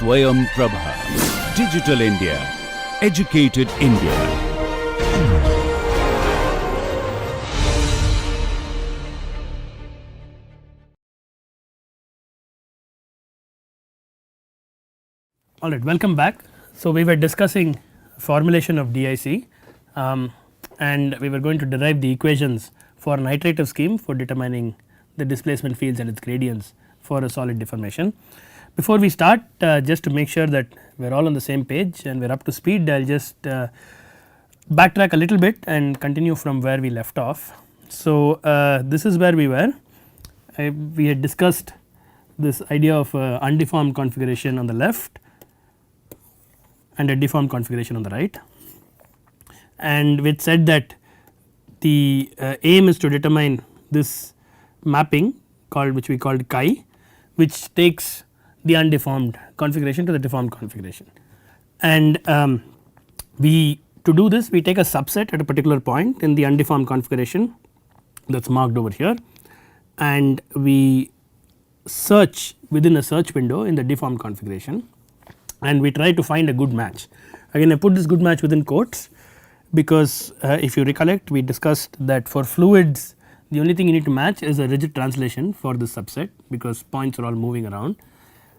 SwayamPrabha. Digital India. Educated India. Alright, welcome back. So, we were discussing formulation of DIC and we were going to derive the equations for an iterative scheme for determining the displacement fields and its gradients for a solid deformation. Before we start, just to make sure that we are all on the same page and we are up to speed, I will just backtrack a little bit and continue from where we left off. So, this is where we were. We had discussed this idea of undeformed configuration on the left and a deformed configuration on the right, and we said that the aim is to determine this mapping called, which we called chi, which takes the undeformed configuration to the deformed configuration. And we, to do this, we take a subset at a particular point in the undeformed configuration that is marked over here, and we search within a search window in the deformed configuration, and we try to find a good match. Again, I put this good match within quotes because if you recollect, we discussed that for fluids the only thing you need to match is a rigid translation for this subset, because points are all moving around.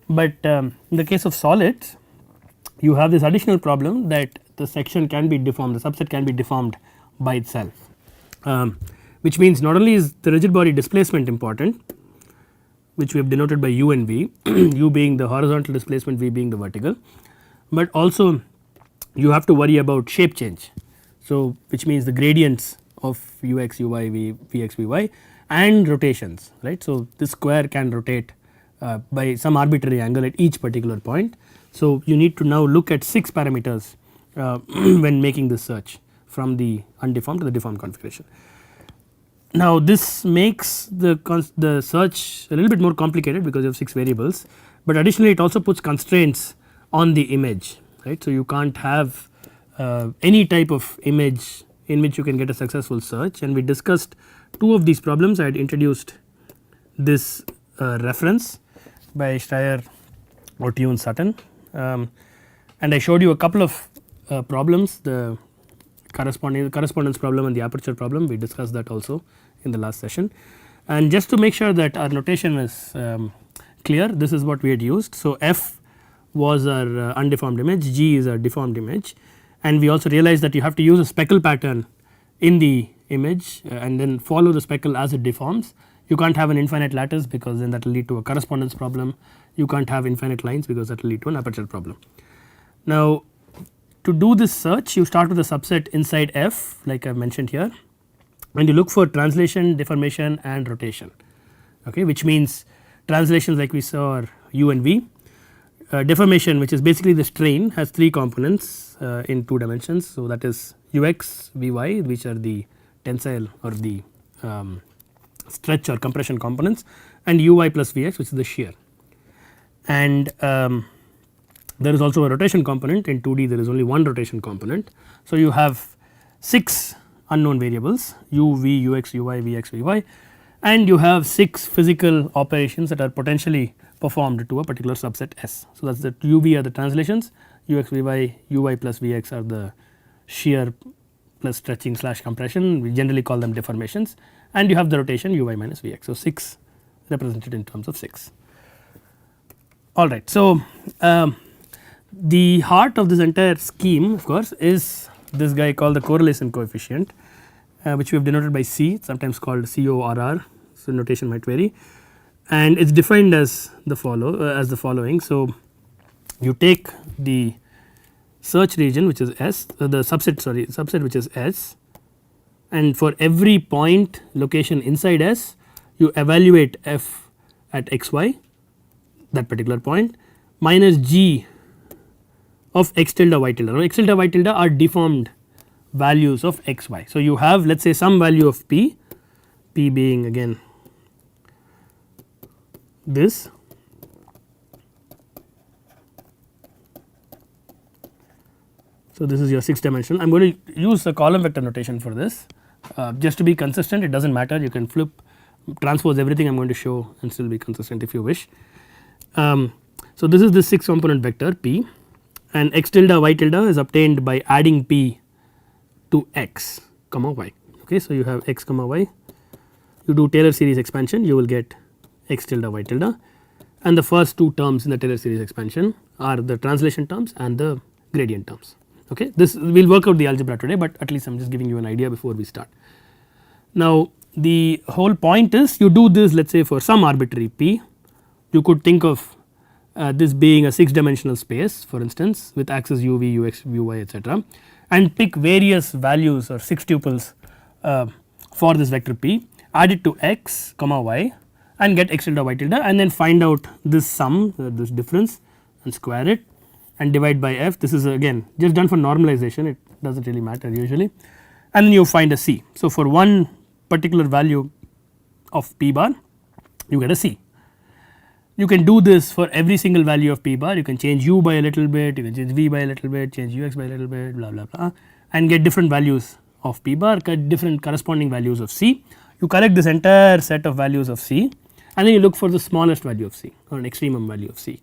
But in the case of solids, you have this additional problem that the section can be deformed, the subset can be deformed by itself, which means not only is the rigid body displacement important, which we have denoted by u and v, u being the horizontal displacement, v being the vertical, but also you have to worry about shape change. So, which means the gradients of ux, uy, v, vx, vy and rotations, right. So, this square can rotate by some arbitrary angle at each particular point. So, you need to now look at 6 parameters when making this search from the undeformed to the deformed configuration. Now, this makes the search a little bit more complicated because you have 6 variables, but additionally it also puts constraints on the image, right. So, you can't have any type of image in which you can get a successful search, and we discussed 2 of these problems. I had introduced this reference by Steyer, Otiu, Sutton, and I showed you a couple of problems, the correspondence problem and the aperture problem. We discussed that also in the last session, and just to make sure that our notation is clear, this is what we had used. So, f was our undeformed image, g is our deformed image, and we also realized that you have to use a speckle pattern in the image and then follow the speckle as it deforms. You can't have an infinite lattice because then that will lead to a correspondence problem. You can't have infinite lines because that will lead to an aperture problem. Now, to do this search, you start with a subset inside f, like I mentioned here, and you look for translation, deformation and rotation, okay, which means translations like we saw are u and v. Deformation, which is basically the strain, has 3 components in 2 dimensions. So, that is ux, vy, which are the tensile or the stretch or compression components, and uy plus vx, which is the shear. And there is also a rotation component. In 2D there is only one rotation component. So, you have 6 unknown variables u, v, ux, uy, vx, vy, and you have 6 physical operations that are potentially performed to a particular subset S. So, that is the u, v are the translations, ux, vy, uy plus vx are the shear plus stretching / compression, we generally call them deformations, and you have the rotation uy minus vx. So, 6 represented in terms of 6. Alright. So, the heart of this entire scheme of course is this guy called the correlation coefficient, which we have denoted by C, sometimes called CORR, so notation might vary, and it is defined as the following. So, you take the search region which is S, the subset which is S, and for every point location inside S you evaluate f at xy, that particular point, minus g of x tilde y tilde. Now, x tilde y tilde are deformed values of x y. So, you have let us say some value of p being again this, so this is your 6 dimensional. I am going to use a column vector notation for this just to be consistent. It does not matter, you can flip transpose everything I am going to show and still be consistent if you wish. So, this is the 6 component vector P, and x tilde y tilde is obtained by adding P to x comma y. Okay. So, you have x comma y, you do Taylor series expansion, you will get x tilde y tilde, and the first two terms in the Taylor series expansion are the translation terms and the gradient terms. Okay. This we will work out the algebra today, but at least I am just giving you an idea before we start. Now, the whole point is you do this, let us say for some arbitrary P, you could think of this being a 6 dimensional space for instance with axis u v, u x, u y, etc., and pick various values or 6 tuples for this vector P, add it to x comma y and get x tilde y tilde, and then find out this sum, this difference, and square it and divide by f. This is again just done for normalization, it does not really matter usually, and then you find a C. So, for one particular value of P bar you get a C. You can do this for every single value of P bar, you can change u by a little bit, you can change v by a little bit, change ux by a little bit, blah blah blah, and get different values of P bar, get different corresponding values of C. You collect this entire set of values of C, and then you look for the smallest value of C or an extremum value of C,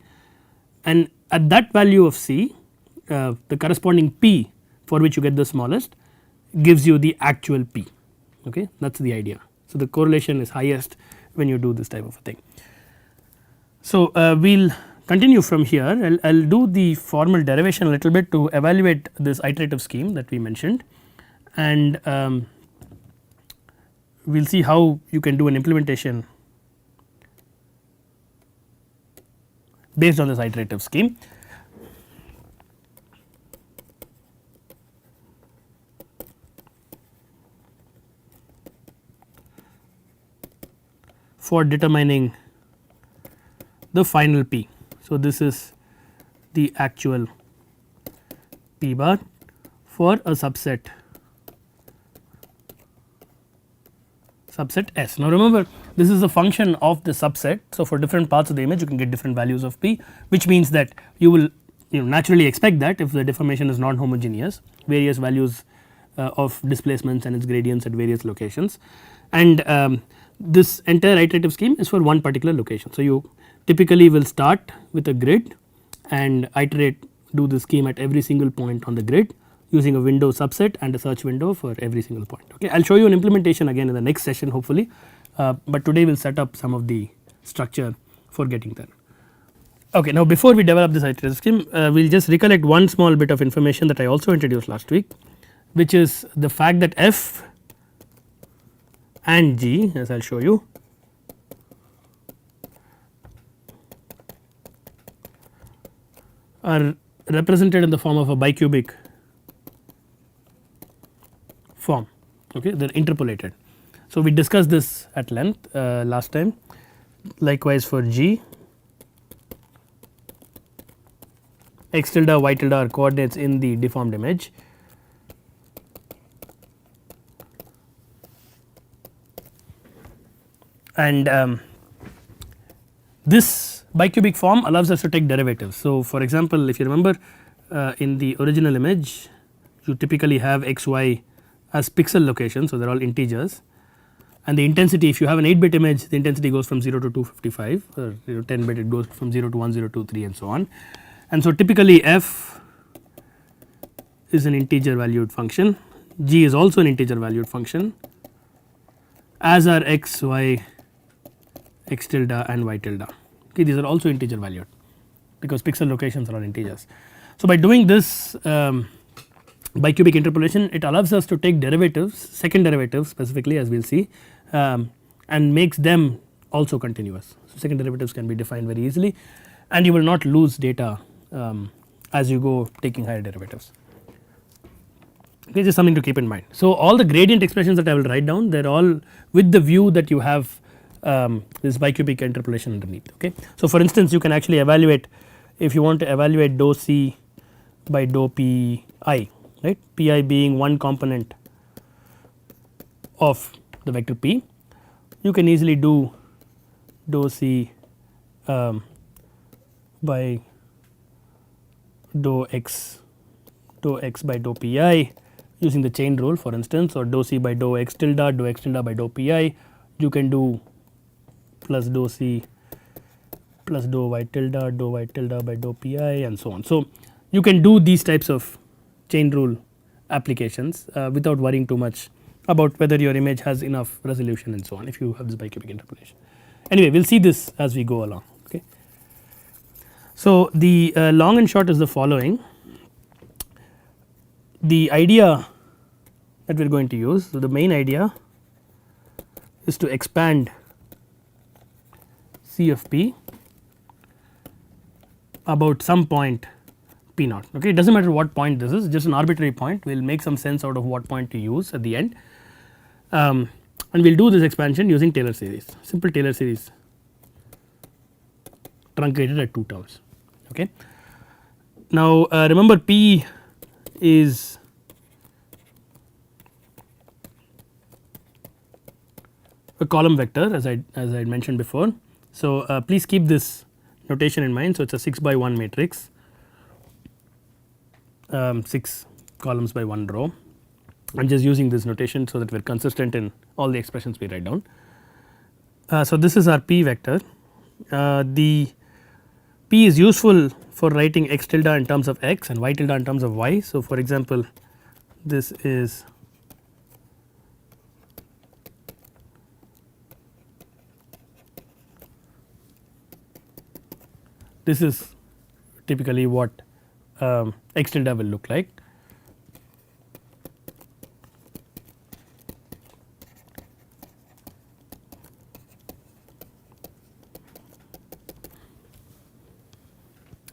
and at that value of C the corresponding P for which you get the smallest gives you the actual P. Okay, that is the idea. So, the correlation is highest when you do this type of a thing. So, we will continue from here. I will do the formal derivation a little bit to evaluate this iterative scheme that we mentioned, and we will see how you can do an implementation based on this iterative scheme. For determining the final P. So, this is the actual P bar for a subset S. Now, remember this is a function of the subset. So, for different parts of the image you can get different values of P, which means that you will naturally expect that if the deformation is non homogeneous, various values of displacements and its gradients at various locations, and this entire iterative scheme is for one particular location. So, you typically will start with a grid and iterate, do the scheme at every single point on the grid using a window subset and a search window for every single point. Okay. I will show you an implementation again in the next session hopefully, but today we will set up some of the structure for getting there. Okay. Now, before we develop this iterative scheme, we will just recollect one small bit of information that I also introduced last week, which is the fact that F and G, as I will show you, are represented in the form of a bicubic form. Okay, they are interpolated. So, we discussed this at length last time. Likewise for G, x tilde y tilde are coordinates in the deformed image, and this bicubic form allows us to take derivatives. So, for example, if you remember in the original image you typically have x y as pixel locations. So, they are all integers, and the intensity, if you have an 8-bit image, the intensity goes from 0 to 255, or 10-bit it goes from 0 to 1023 and so on. And so, typically F is an integer valued function, G is also an integer valued function, as are x, y, x tilde and y tilde. Okay, these are also integer valued because pixel locations are all integers. So, by doing this bicubic interpolation, it allows us to take derivatives, second derivatives specifically, as we will see, and makes them also continuous. So, second derivatives can be defined very easily, and you will not lose data as you go taking higher derivatives. Okay, just something to keep in mind. So, all the gradient expressions that I will write down, they are all with the view that you have this bicubic interpolation underneath. Okay. So, for instance, you can actually evaluate, if you want to evaluate dou C by dou Pi, right, Pi being one component of the vector P, you can easily do dou C by dou x by dou Pi using the chain rule, for instance, or dou C by dou x tilde by dou Pi. You can do plus dou C plus dou y tilde by dou pi and so on. So, you can do these types of chain rule applications without worrying too much about whether your image has enough resolution and so on if you have this bicubic interpolation. Anyway, we will see this as we go along. Okay. So, the long and short is the following. The idea that we are going to use, so the main idea is to expand C of p about some point p naught. Okay. It does not matter what point this is, just an arbitrary point, we will make some sense out of what point to use at the end, and we will do this expansion using Taylor series, simple Taylor series truncated at 2 terms. Okay. Now, remember p is a column vector as I mentioned before. So, please keep this notation in mind. So, it is a 6 by 1 matrix, 6 columns by 1 row. I am just using this notation so that we are consistent in all the expressions we write down. So, this is our p vector. The p is useful for writing x tilde in terms of x and y tilde in terms of y. So, for example, this is typically what x tilde will look like.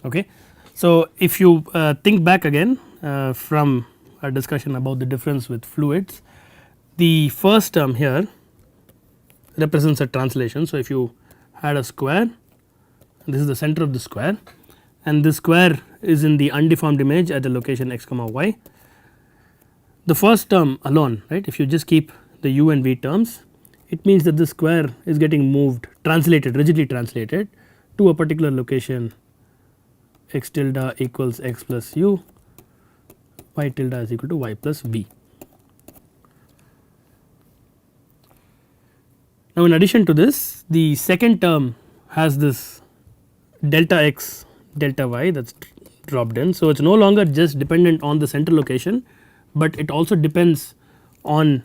Okay. So, if you think back again from our discussion about the difference with fluids, the first term here represents a translation. So, if you had a square, this is the center of the square and this square is in the undeformed image at the location x comma y. The first term alone, right, if you just keep the u and v terms, it means that this square is getting moved, translated, rigidly translated to a particular location x tilde equals x plus u, y tilde is equal to y plus v. Now, in addition to this, the second term has this delta x delta y that is dropped in. So, it is no longer just dependent on the center location, but it also depends on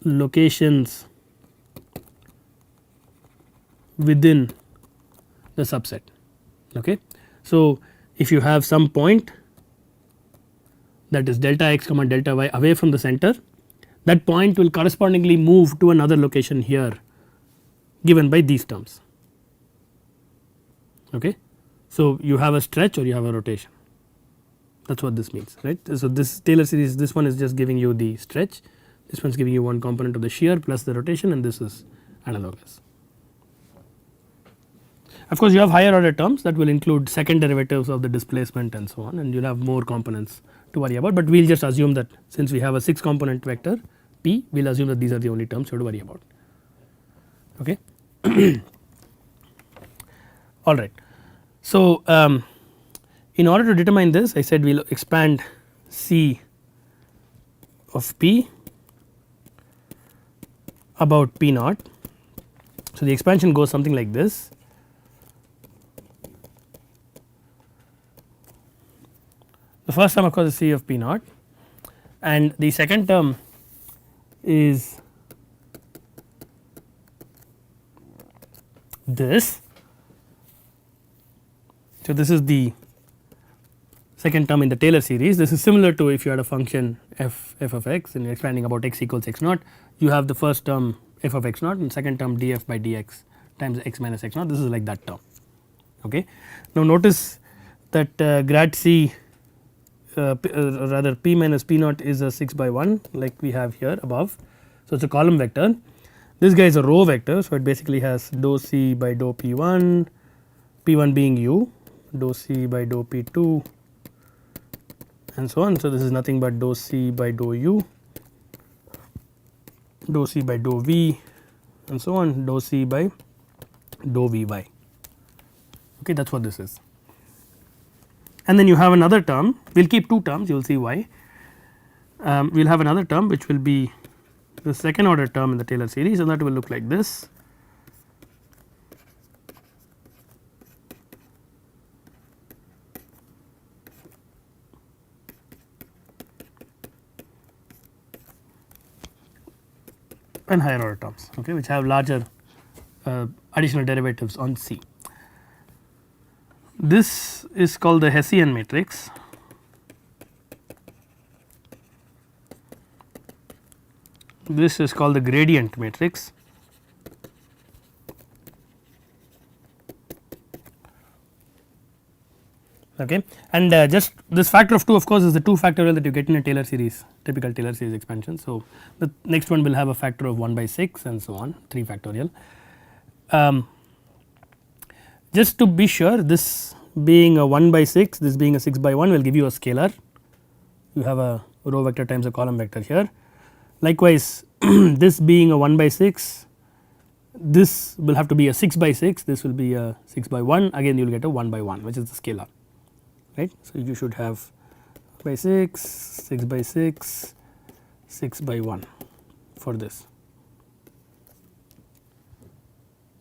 locations within the subset. Okay. So, if you have some point that is delta x comma delta y away from the center, that point will correspondingly move to another location here given by these terms. Okay. So, you have a stretch or you have a rotation, that is what this means, right. So, this Taylor series, this one is just giving you the stretch, this one is giving you one component of the shear plus the rotation, and this is analogous. Of course, you have higher order terms that will include second derivatives of the displacement and so on, and you will have more components to worry about, but we will just assume that since we have a 6 component vector p, we will assume that these are the only terms you have to worry about. Okay. All right. So, in order to determine this, I said we will expand C of p about p naught. So, the expansion goes something like this. The first term of course is C of p naught, and the second term is this. So, this is the second term in the Taylor series. This is similar to if you had a function f of x and you are expanding about x equals x naught, you have the first term f of x naught and second term df by dx times x minus x naught. This is like that term. Okay. Now, notice that grad c rather p minus p naught is a 6 by 1 like we have here above. So, it is a column vector. This guy is a row vector. So, it basically has dou c by dou p1, p1 being u, dou c by dou p2 and so on. So, this is nothing but dou c by dou u, dou c by dou v and so on, dou c by dou vy. Okay, that is what this is. And then you have another term, we will keep 2 terms, you will see why. We will have another term which will be the second order term in the Taylor series, and that will look like this. and higher order terms, okay, which have larger additional derivatives on C. This is called the Hessian matrix. This is called the gradient matrix. Okay. And just this factor of 2 of course is the 2 factorial that you get in a Taylor series, typical Taylor series expansion. So, the next one will have a factor of 1 by 6 and so on, 3 factorial. Just to be sure, this being a 1 by 6, this being a 6 by 1 will give you a scalar. You have a row vector times a column vector here. Likewise, this being a 1 by 6, this will have to be a 6 by 6, this will be a 6 by 1, again you will get a 1 by 1, which is the scalar, right. So, you should have by 6, 6 by 6, 6 by 1 for this.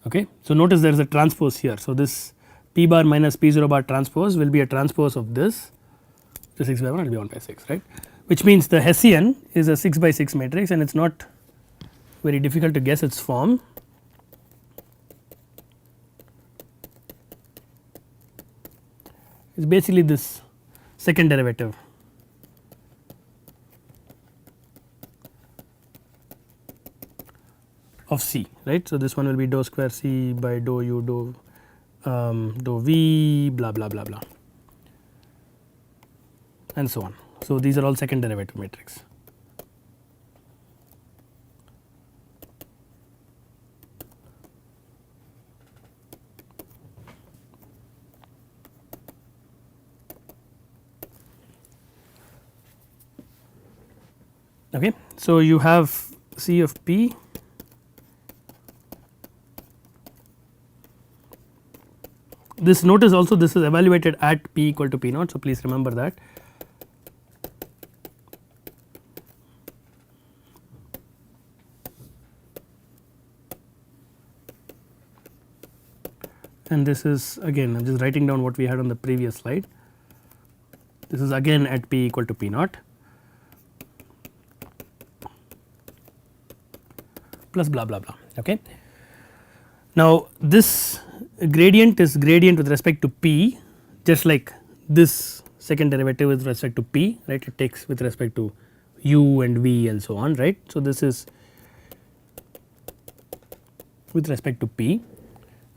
Okay. So, notice there is a transpose here. So, this p bar minus p 0 bar transpose will be a transpose of this, the 6 by 1 will be 1 by 6, right, which means the Hessian is a 6 by 6 matrix and it is not very difficult to guess its form. It is basically this second derivative of C, right. So, this one will be dou square C by dou u dou v blah blah blah blah and so on. So, these are all second derivative matrix. Okay. So, you have C of p this notice also this is evaluated at p equal to p naught. So, please remember that. And this is again I am just writing down what we had on the previous slide. This is again at p equal to p naught plus blah blah blah. Okay. Now, this gradient is gradient with respect to p, just like this second derivative with respect to p, right, it takes with respect to u and v and so on, right. So, this is with respect to p.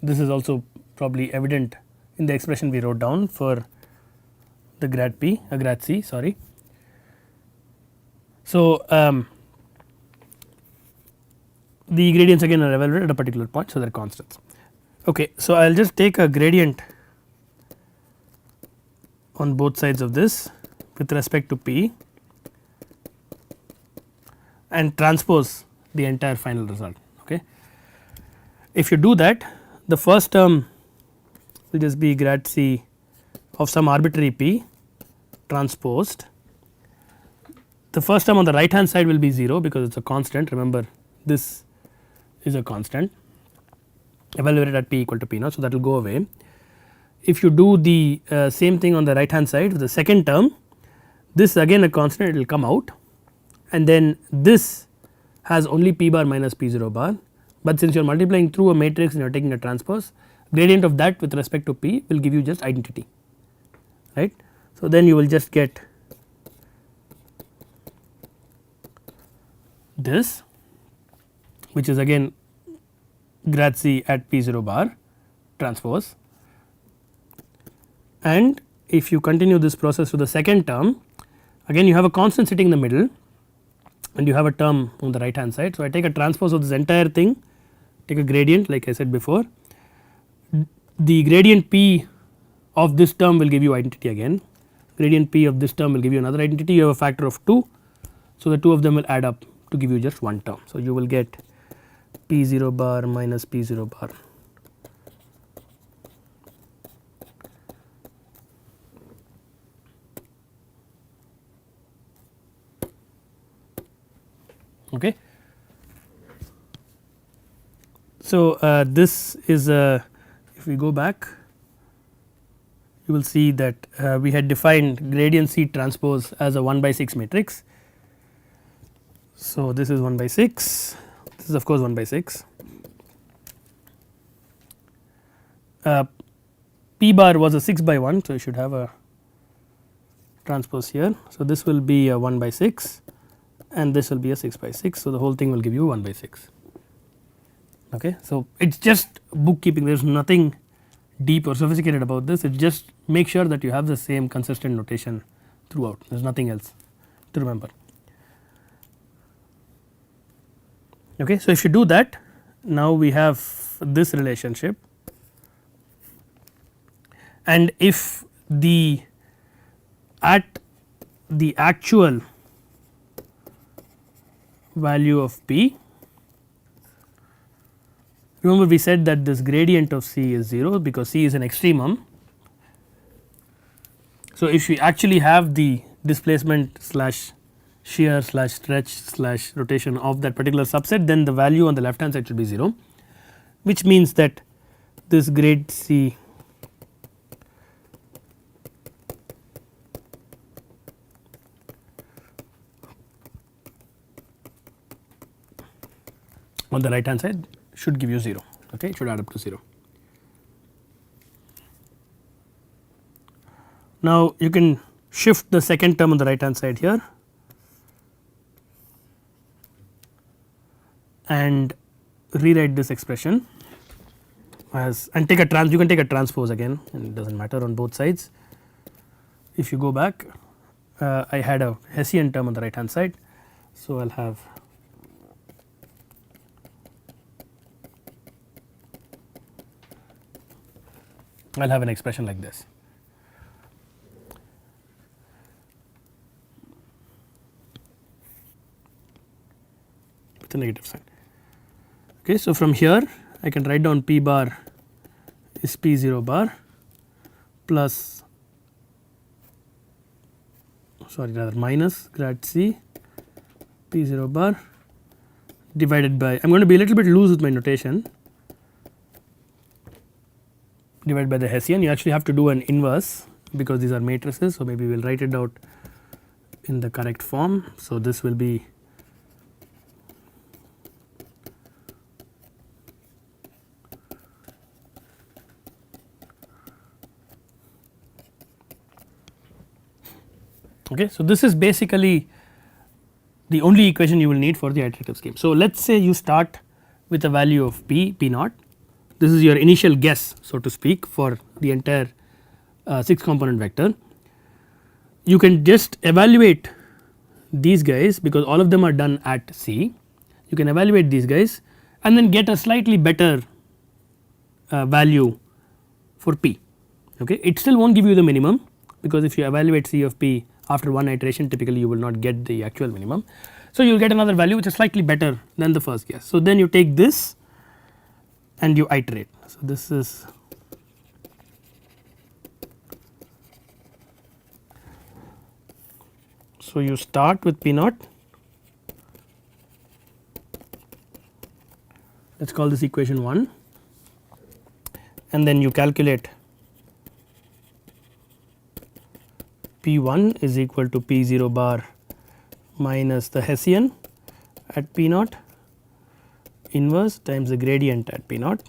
This is also probably evident in the expression we wrote down for the grad p, grad c, sorry. So, the gradients again are evaluated at a particular point, so they are constants. Okay. So, I will just take a gradient on both sides of this with respect to p and transpose the entire final result. Okay. If you do that, the first term will just be grad c of some arbitrary p transposed. The first term on the right hand side will be 0 because it is a constant, remember this is a constant evaluated at p equal to p naught. So, that will go away. If you do the same thing on the right hand side, the second term, this again a constant, it will come out and then this has only p bar minus p 0 bar, but since you are multiplying through a matrix and you are taking a transpose, gradient of that with respect to p will give you just identity, right. So, then you will just get this, which is again grad c at p 0 bar transpose, and if you continue this process to the second term, again you have a constant sitting in the middle and you have a term on the right hand side. So, I take a transpose of this entire thing, take a gradient like I said before, the gradient p of this term will give you identity again, gradient p of this term will give you another identity, you have a factor of 2. So, the two of them will add up to give you just one term. So, you will get p 0 bar minus p 0 bar. Okay. So, this is a, if we go back you will see that we had defined gradient C transpose as a 1 by 6 matrix. So, this is 1 by 6, this is of course 1 by 6. P bar was a 6 by 1, so you should have a transpose here. So, this will be a 1 by 6 and this will be a 6 by 6. So, the whole thing will give you 1 by 6. Okay. So, it is just bookkeeping, there is nothing deep or sophisticated about this, it just make sure that you have the same consistent notation throughout, there is nothing else to remember. Okay. So, if you do that, now we have this relationship, and if the at the actual value of P, remember we said that this gradient of C is 0 because C is an extremum. So, if we actually have the displacement slash shear slash stretch slash rotation of that particular subset, then the value on the left hand side should be 0, which means that this grade C on the right hand side should give you 0, okay, it should add up to 0. Now, you can shift the second term on the right hand side here and rewrite this expression as, and take a you can take a transpose again, and it does not matter on both sides. If you go back, I had a Hessian term on the right hand side. So, I will have an expression like this. With a negative sign. Okay, so, from here I can write down P bar is P 0 bar plus, sorry, rather minus grad C P 0 bar divided by, I am going to be a little bit loose with my notation, divided by the Hessian. You actually have to do an inverse because these are matrices. So, maybe we will write it out in the correct form. So, this will be okay. So, this is basically the only equation you will need for the iterative scheme. So, let us say you start with a value of P naught. This is your initial guess, so to speak, for the entire 6 component vector. You can just evaluate these guys because all of them are done at C. You can evaluate these guys and then get a slightly better value for P. Okay. It still will not give you the minimum because if you evaluate C of P after one iteration, typically you will not get the actual minimum. So, you will get another value which is slightly better than the first guess. So, then you take this and you iterate. So, this is so you start with P naught, let us call this equation 1, and then you calculate P 1 is equal to P 0 bar minus the Hessian at P naught inverse times the gradient at P naught,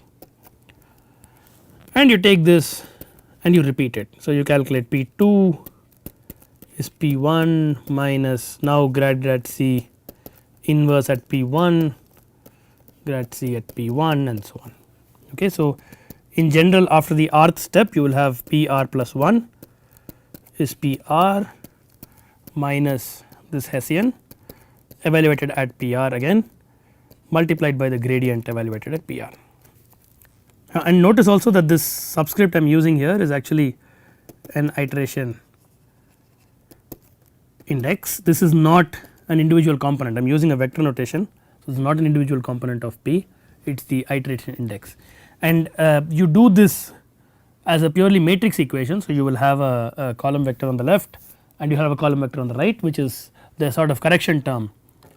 and you take this and you repeat it. So, you calculate P 2 is P 1 minus now grad C inverse at P 1, grad C at P 1 and so on. Okay. So, in general after the rth step you will have P r plus 1 is P r minus this Hessian evaluated at P r again multiplied by the gradient evaluated at P r. And notice also that this subscript I am using here is actually an iteration index. This is not an individual component, I am using a vector notation. So, this is not an individual component of P, it is the iteration index, and you do this as a purely matrix equation. So, you will have a column vector on the left and you have a column vector on the right, which is the sort of correction term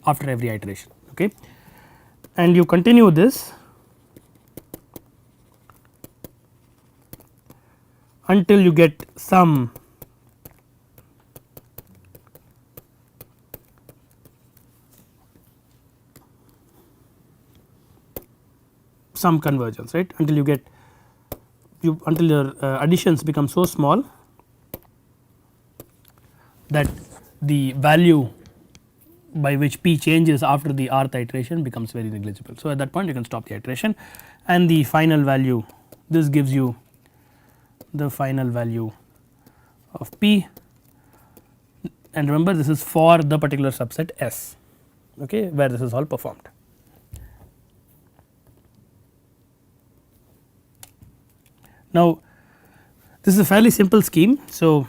after every iteration. Okay. And you continue this until you get some some convergence, right, until you get until your additions become so small that the value by which p changes after the rth iteration becomes very negligible. So, at that point you can stop the iteration, and the final value, this gives you the final value of p, and remember this is for the particular subset S, okay, where this is all performed. Now, this is a fairly simple scheme. So,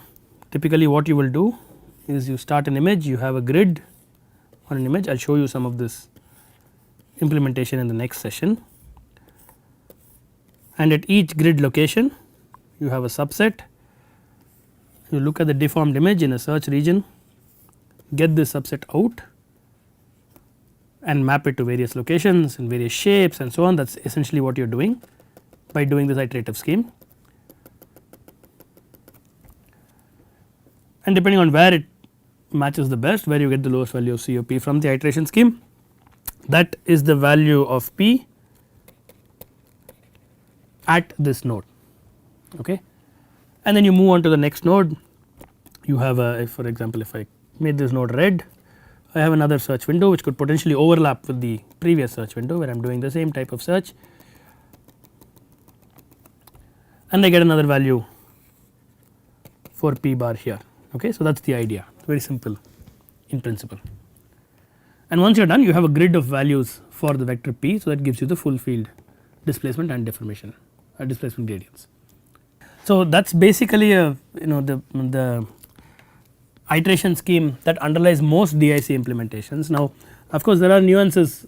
typically what you will do is you start an image, you have a grid on an image. I will show you some of this implementation in the next session, and at each grid location you have a subset. You look at the deformed image in a search region, get this subset out and map it to various locations and various shapes and so on. That is essentially what you are doing by doing this iterative scheme, and depending on where it matches the best, where you get the lowest value of C or P from the iteration scheme, that is the value of P at this node, okay. And then you move on to the next node. You have a, if for example, if I made this node red, I have another search window which could potentially overlap with the previous search window where I am doing the same type of search, and I get another value for P bar here, okay. So, that is the idea, very simple in principle, and once you are done you have a grid of values for the vector P. So, that gives you the full field displacement and deformation displacement gradients. So, that is basically a the iteration scheme that underlies most DIC implementations. Now, of course, there are nuances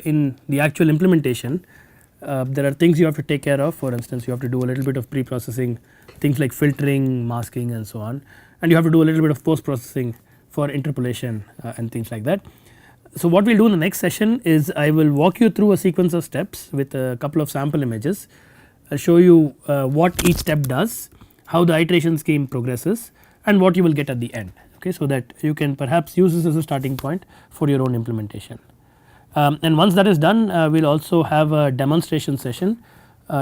in the actual implementation. There are things you have to take care of. For instance, you have to do a little bit of pre-processing, things like filtering, masking and so on, and you have to do a little bit of post-processing for interpolation and things like that. So, what we will do in the next session is I will walk you through a sequence of steps with a couple of sample images. I will show you what each step does, how the iteration scheme progresses, and what you will get at the end, okay, so that you can perhaps use this as a starting point for your own implementation. And once that is done, we will also have a demonstration session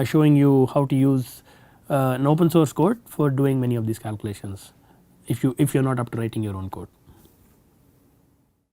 showing you how to use an open source code for doing many of these calculations if you are not up to writing your own code.